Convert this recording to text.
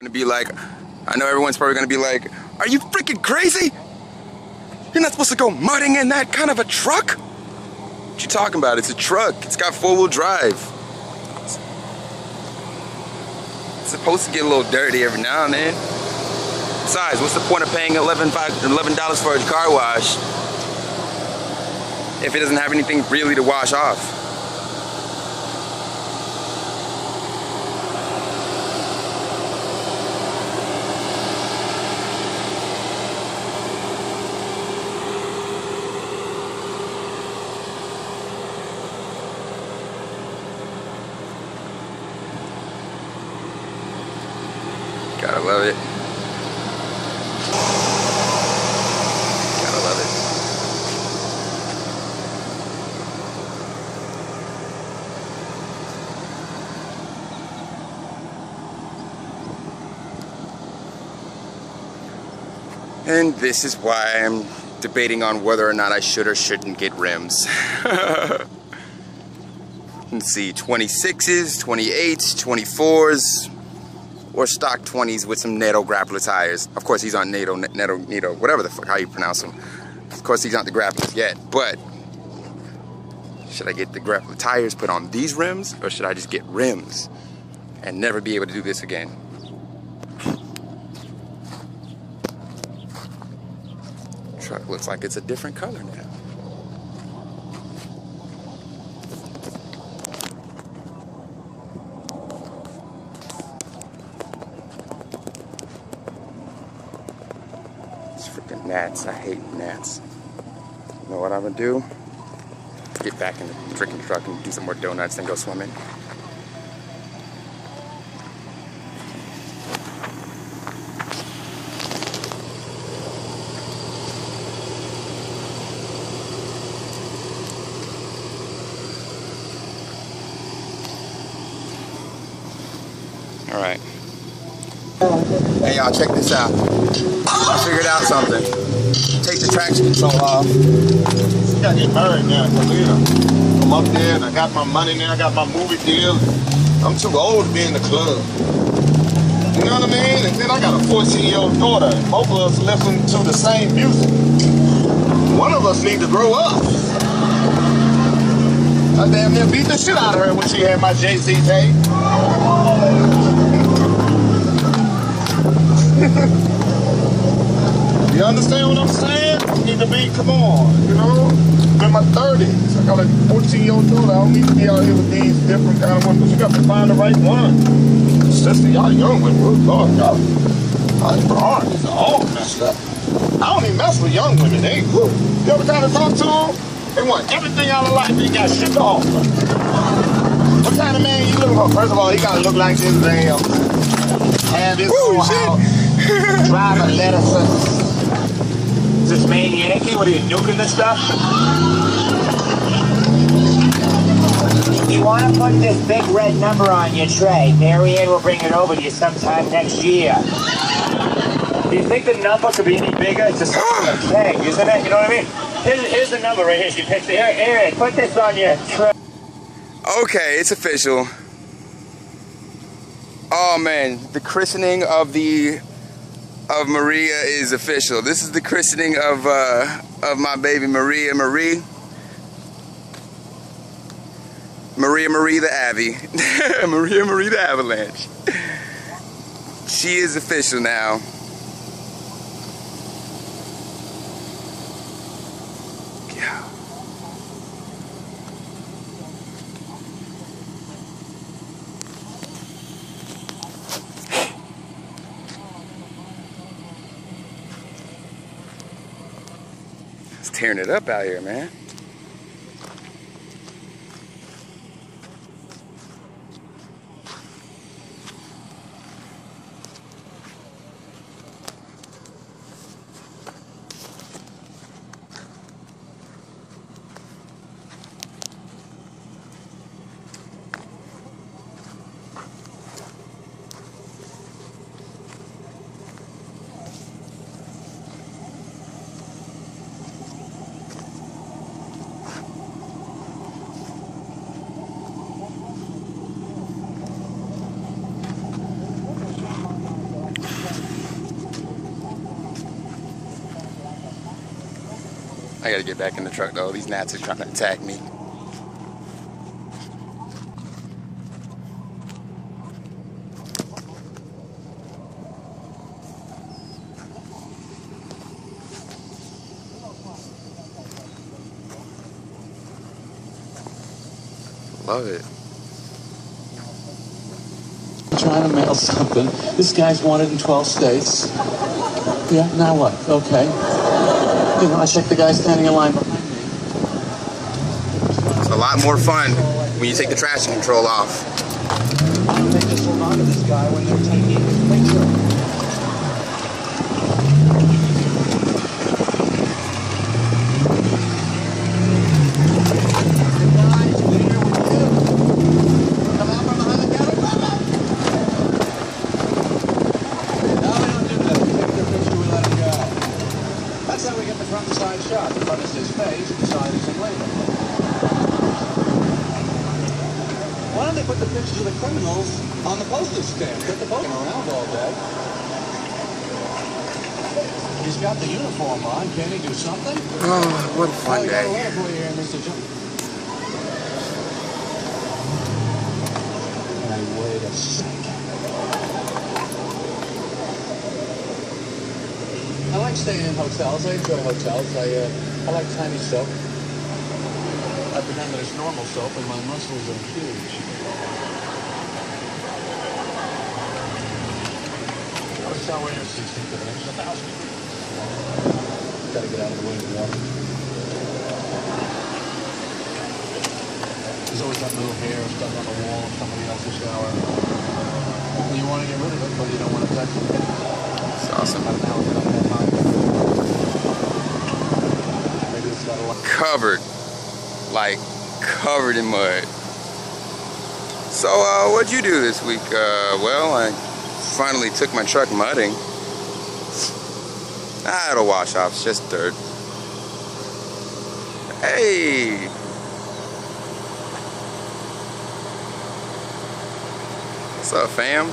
Gonna be like, I know everyone's probably gonna be like, are you freaking crazy? You're not supposed to go mudding in that kind of a truck? What you talking about? It's a truck. It's got four-wheel drive. It's supposed to get a little dirty every now and then. Besides, what's the point of paying $11 for a car wash if it doesn't have anything really to wash off? Gotta love it. Gotta love it. And this is why I'm debating on whether or not I should or shouldn't get rims. Let's see, 26s, 28s, 24s. Or stock 20s with some NATO grappler tires. Of course, he's on NATO, whatever the fuck, how you pronounce them. Of course, he's not the grapplers yet, but should I get the grappler tires put on these rims, or should I just get rims and never be able to do this again? Truck looks like it's a different color now. Freaking gnats. I hate gnats. You know what I'm gonna do? Get back in the freaking truck and do some more donuts and go swimming. All right. Hey y'all, check this out. I figured out something. Take the traction control off. I gotta get married now, I'm up there and I got my money now, I got my movie deal. I'm too old to be in the club. You know what I mean? And then I got a 14-year-old daughter. Both of us listen to the same music. One of us need to grow up. I damn near beat the shit out of her when she had my Jay-Z tape. You understand what I'm saying? I need to be, come on, you know? I'm in my 30s. I got a 14-year-old daughter. I don't need to be out here with these different kind of ones, but you got to find the right one. Sister, y'all young women, good Lord, y'all hard. These are all messed up. I don't even mess with young women. They ain't cool. You ever kind of talk to them? They want everything out of life. They got shit to offer. What kind of man you looking for? First of all, he got to look like this damn. Have his own house. Drive a Lexus. Is this maniac? What are you nuking this stuff? You want to put this big red number on your tray. Marianne will bring it over to you sometime next year. Do you think the number could be any bigger? It's just a tag, isn't it? You know what I mean? Here's the number right here. She picks it. Here, put this on your tray. Okay, it's official. Oh man, the christening of Maria is official. This is the christening of my baby Maria Marie the Avy. Maria Marie the Avalanche. She is official now. Yeah. It's tearing it up out here, man. I gotta get back in the truck though. These gnats are trying to attack me. Love it. I'm trying to mail something. This guy's wanted in 12 states. Yeah, now what? Okay. You know, I check the guy standing in line behind me. It's a lot more fun when you take the traction control off. They just hold on to this guy when they're taking his picture. Shot. The front is his face, the side is him later. Why don't they put the pictures of the criminals on the postage stamp? Get the posting around all day. He's got the uniform on. Can he do something? Oh, what a fun day. Here, Mr. Hey, wait a second. I like staying in hotels. I enjoy hotels. I like tiny soap. I pretend that it's normal soap and my muscles are huge. Hotel where you're 16th of an inch, 1,000. Gotta get out of the way of the water. There's always that little hair stuck on the wall of somebody else's shower. You want to get rid of it, but you don't want to touch it. It's awesome. Covered, like covered in mud. So what'd you do this week? Well, I finally took my truck mudding. It'll wash off, it's just dirt. Hey, what's up, fam?